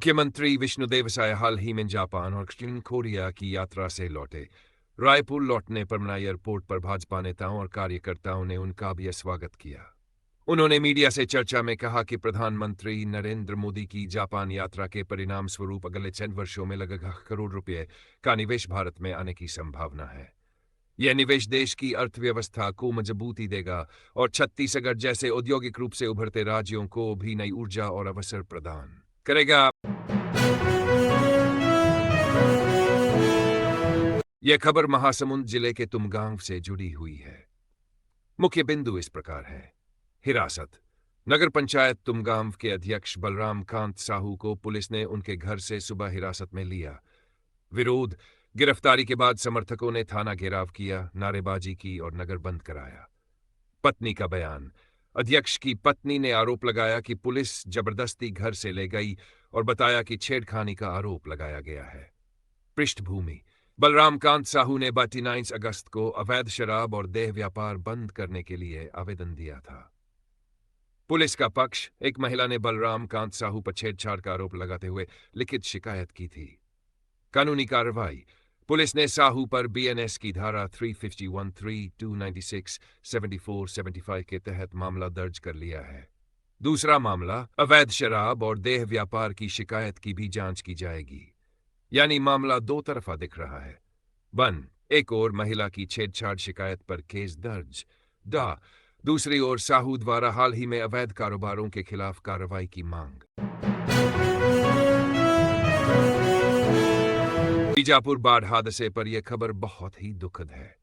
मुख्यमंत्री विष्णुदेव साय हाल ही में जापान और दक्षिण कोरिया की यात्रा से लौटे। रायपुर लौटने पर मनाई एयरपोर्ट पर भाजपा नेताओं और कार्यकर्ताओं ने उनका भी स्वागत किया। उन्होंने मीडिया से चर्चा में कहा कि प्रधानमंत्री नरेंद्र मोदी की जापान यात्रा के परिणाम स्वरूप अगले 6 वर्षों में लगभग 1 करोड़ रुपए का निवेश भारत में आने की संभावना है। यह निवेश देश की अर्थव्यवस्था को मजबूती देगा और छत्तीसगढ़ जैसे औद्योगिक रूप से उभरते राज्यों को भी नई ऊर्जा और अवसर प्रदान करेगा। यह खबर महासमुंद जिले के तुमगांव से जुड़ी हुई है। मुख्य बिंदु इस प्रकार है। हिरासत। नगर पंचायत तुमगांव के अध्यक्ष बलराम कांत साहू को पुलिस ने उनके घर से सुबह हिरासत में लिया। विरोध। गिरफ्तारी के बाद समर्थकों ने थाना घेराव किया, नारेबाजी की और नगर बंद कराया। पत्नी का बयान। अध्यक्ष की पत्नी ने आरोप लगाया कि पुलिस जबरदस्ती घर से ले गई और बताया कि छेड़खानी का आरोप लगाया गया है। पृष्ठभूमि। बलराम कांत साहू ने 29 अगस्त को अवैध शराब और देह व्यापार बंद करने के लिए आवेदन दिया था। पुलिस का पक्ष। एक महिला ने बलराम कांत साहू पर छेड़छाड़ का आरोप लगाते हुए लिखित शिकायत की थी। कानूनी कार्रवाई। पुलिस ने साहू पर बीएनएस की धारा 351(3), 296, 74, 75 के तहत मामला दर्ज कर लिया है। दूसरा मामला अवैध शराब और देह व्यापार की शिकायत की भी जांच की जाएगी। यानी मामला दो तरफा दिख रहा है। एक ओर महिला की छेड़छाड़ शिकायत पर केस दर्ज। दूसरी ओर साहू द्वारा हाल ही में अवैध कारोबारों के खिलाफ कार्रवाई की मांग। बीजापुर बाढ़ हादसे पर यह खबर बहुत ही दुखद है।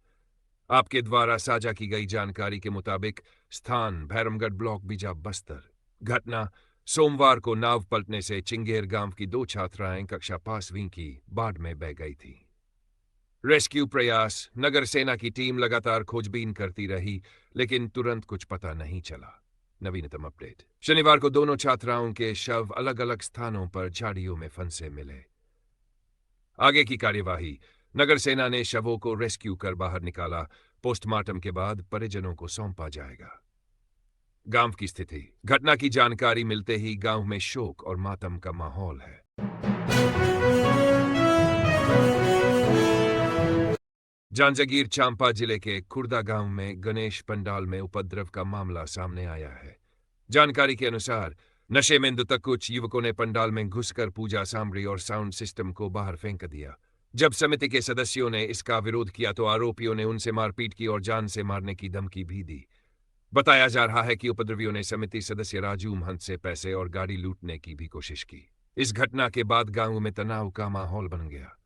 आपके द्वारा साझा की गई जानकारी के मुताबिक स्थान भैरमगढ़ ब्लॉक बीजा बस्तर। घटना सोमवार को नाव पलटने से चिंगेर गांव की 2 छात्राएं कक्षा 5वीं की बाढ़ में बह गई थी। रेस्क्यू प्रयास। नगर सेना की टीम लगातार खोजबीन करती रही, लेकिन तुरंत कुछ पता नहीं चला। नवीनतम अपडेट। शनिवार को दोनों छात्राओं के शव अलग अलग स्थानों पर झाड़ियों में फंसे मिले। आगे की कार्यवाही। नगर सेना ने शवों को रेस्क्यू कर बाहर निकाला। पोस्टमार्टम के बाद परिजनों को सौंपा जाएगा। गांव की स्थिति। घटना की जानकारी मिलते ही गांव में शोक और मातम का माहौल है। जांजगीर चांपा जिले के खुर्दा गांव में गणेश पंडाल में उपद्रव का मामला सामने आया है। जानकारी के अनुसार नशे में धुत कुछ युवकों ने पंडाल में घुसकर पूजा सामग्री और साउंड सिस्टम को बाहर फेंक दिया। जब समिति के सदस्यों ने इसका विरोध किया तो आरोपियों ने उनसे मारपीट की और जान से मारने की धमकी भी दी। बताया जा रहा है कि उपद्रवियों ने समिति सदस्य राजू महंत से पैसे और गाड़ी लूटने की भी कोशिश की। इस घटना के बाद गांव में तनाव का माहौल बन गया।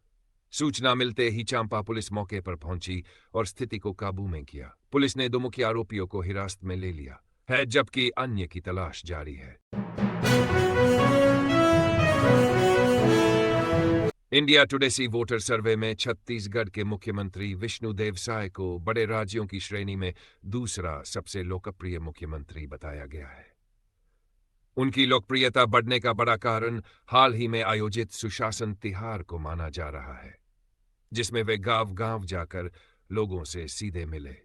सूचना मिलते ही चांपा पुलिस मौके पर पहुंची और स्थिति को काबू में किया। पुलिस ने 2 मुख्य आरोपियों को हिरासत में ले लिया है, जबकि अन्य की तलाश जारी है। इंडिया टुडे सी वोटर सर्वे में छत्तीसगढ़ के मुख्यमंत्री विष्णुदेव साय को बड़े राज्यों की श्रेणी में दूसरा सबसे लोकप्रिय मुख्यमंत्री बताया गया है। उनकी लोकप्रियता बढ़ने का बड़ा कारण हाल ही में आयोजित सुशासन तिहार को माना जा रहा है, जिसमें वे गांव-गांव जाकर लोगों से सीधे मिले।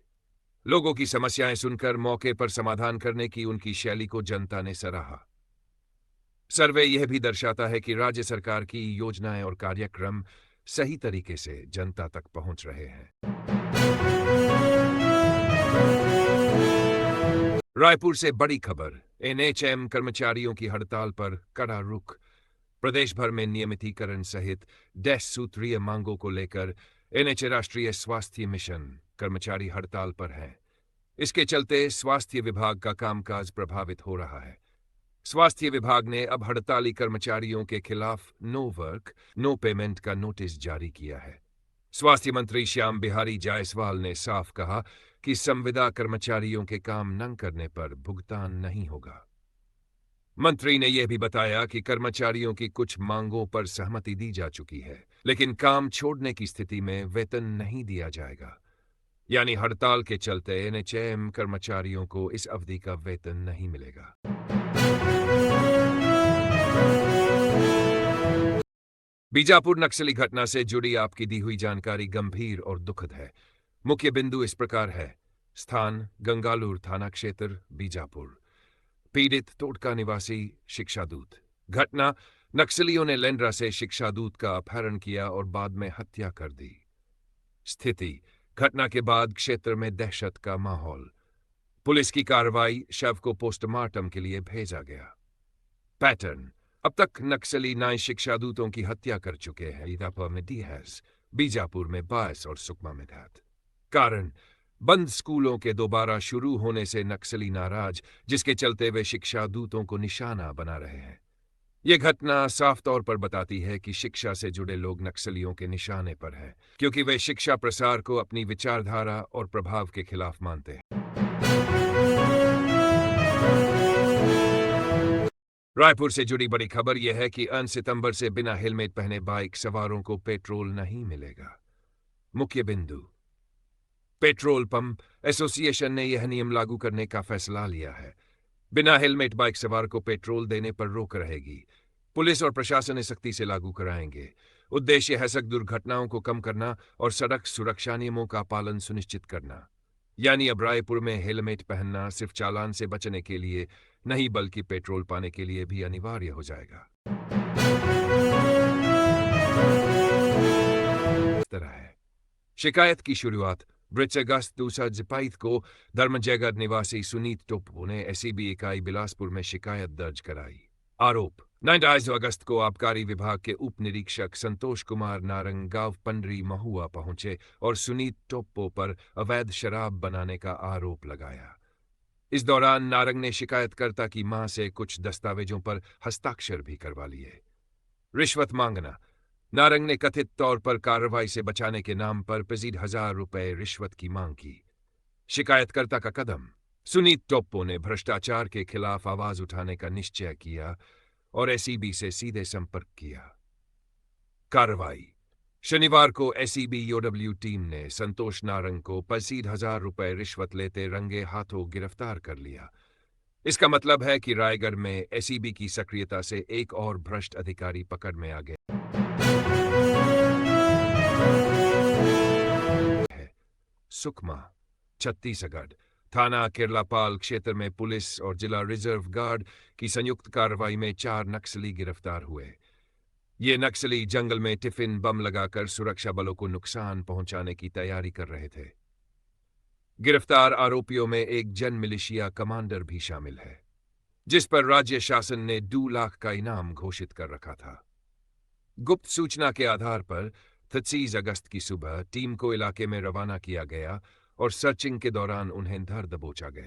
लोगों की समस्याएं सुनकर मौके पर समाधान करने की उनकी शैली को जनता ने सराहा। सर्वे यह भी दर्शाता है कि राज्य सरकार की योजनाएं और कार्यक्रम सही तरीके से जनता तक पहुंच रहे हैं। रायपुर से बड़ी खबर। एनएचएम कर्मचारियों की हड़ताल पर कड़ा रुख। प्रदेश भर में नियमितीकरण सहित 10 सूत्रीय मांगों को लेकर एनएच राष्ट्रीय स्वास्थ्य मिशन कर्मचारी हड़ताल पर हैं। इसके चलते स्वास्थ्य विभाग का कामकाज प्रभावित हो रहा है। स्वास्थ्य विभाग ने अब हड़ताली कर्मचारियों के खिलाफ नो वर्क नो पेमेंट का नोटिस जारी किया है। स्वास्थ्य मंत्री श्याम बिहारी जायसवाल ने साफ कहा कि संविदा कर्मचारियों के काम न करने पर भुगतान नहीं होगा। मंत्री ने यह भी बताया कि कर्मचारियों की कुछ मांगों पर सहमति दी जा चुकी है, लेकिन काम छोड़ने की स्थिति में वेतन नहीं दिया जाएगा। यानी हड़ताल के चलते एनएचएम कर्मचारियों को इस अवधि का वेतन नहीं मिलेगा। बीजापुर नक्सली घटना से जुड़ी आपकी दी हुई जानकारी गंभीर और दुखद है। मुख्य बिंदु इस प्रकार है। स्थान गंगालूर थाना क्षेत्र बीजापुर। पीड़ित टोटका निवासी शिक्षादूत। घटना नक्सलियों ने लेंड्रा से शिक्षा दूत का अपहरण किया और बाद में हत्या कर दी। स्थिति: घटना के बाद क्षेत्र में दहशत का माहौल। पुलिस की कार्रवाई, शव को पोस्टमार्टम के लिए भेजा गया। पैटर्न: अब तक नक्सली 9 शिक्षा दूतों की हत्या कर चुके हैं। इदापा में 10, बीजापुर में 22 और सुकमा में 10। कारण: बंद स्कूलों के दोबारा शुरू होने से नक्सली नाराज, जिसके चलते वे शिक्षा दूतों को निशाना बना रहे हैं। यह घटना साफ तौर पर बताती है कि शिक्षा से जुड़े लोग नक्सलियों के निशाने पर हैं, क्योंकि वे शिक्षा प्रसार को अपनी विचारधारा और प्रभाव के खिलाफ मानते हैं। रायपुर से जुड़ी बड़ी खबर यह है कि 9 सितंबर से बिना हेलमेट पहने बाइक सवारों को पेट्रोल नहीं मिलेगा। मुख्य बिंदु: पेट्रोल पंप एसोसिएशन ने यह नियम लागू करने का फैसला लिया है। बिना हेलमेट बाइक सवार को पेट्रोल देने पर रोक रहेगी। पुलिस और प्रशासन इसे सख्ती से लागू कराएंगे। उद्देश्य है सड़क दुर्घटनाओं को कम करना और सड़क सुरक्षा नियमों का पालन सुनिश्चित करना। यानी अब रायपुर में हेलमेट पहनना सिर्फ चालान से बचने के लिए नहीं, बल्कि पेट्रोल पाने के लिए भी अनिवार्य हो जाएगा। इस तरह है शिकायत की शुरुआत 20 अगस्त 2022 को धर्मजयगढ़ निवासी सुनीत टोप्पो ने एसीबी इकाई बिलासपुर में शिकायत दर्ज कराई। आरोप: 9 अगस्त को आबकारी विभाग के उप निरीक्षक संतोष कुमार नारंग गांव पंडरी महुआ पहुंचे और सुनीत टोप्पो पर अवैध शराब बनाने का आरोप लगाया। इस दौरान नारंग ने शिकायतकर्ता की मां से कुछ दस्तावेजों पर हस्ताक्षर भी करवा लिए। रिश्वत मांगना: नारंग ने कथित तौर पर कार्रवाई से बचाने के नाम पर 1000 रुपए रिश्वत की मांग की। शिकायतकर्ता का कदम: सुनीत टोप्पो ने भ्रष्टाचार के खिलाफ आवाज उठाने का निश्चय किया और एसीबी से सीधे संपर्क किया। कार्रवाई: शनिवार को एसीबी यूडब्ल्यू टीम ने संतोष नारंग को 1000 रुपए रिश्वत लेते रंगे हाथों गिरफ्तार कर लिया। इसका मतलब है कि रायगढ़ में एसीबी की सक्रियता से एक और भ्रष्ट अधिकारी पकड़ में आ गया है। सुकमा, छत्तीसगढ़। थाना केरलापाल क्षेत्र में पुलिस और जिला रिजर्व गार्ड की संयुक्त कार्रवाई में 4 नक्सली गिरफ्तार हुए। ये नक्सली जंगल में टिफिन बम लगाकर सुरक्षा बलों को नुकसान पहुंचाने की तैयारी कर रहे थे। गिरफ्तार आरोपियों में एक जन मिलिशिया कमांडर भी शामिल है, जिस पर राज्य शासन ने 2 लाख का इनाम घोषित कर रखा था। गुप्त सूचना के आधार पर 30 अगस्त की सुबह टीम को इलाके में रवाना किया गया और सर्चिंग के दौरान उन्हें धर दबोचा गया।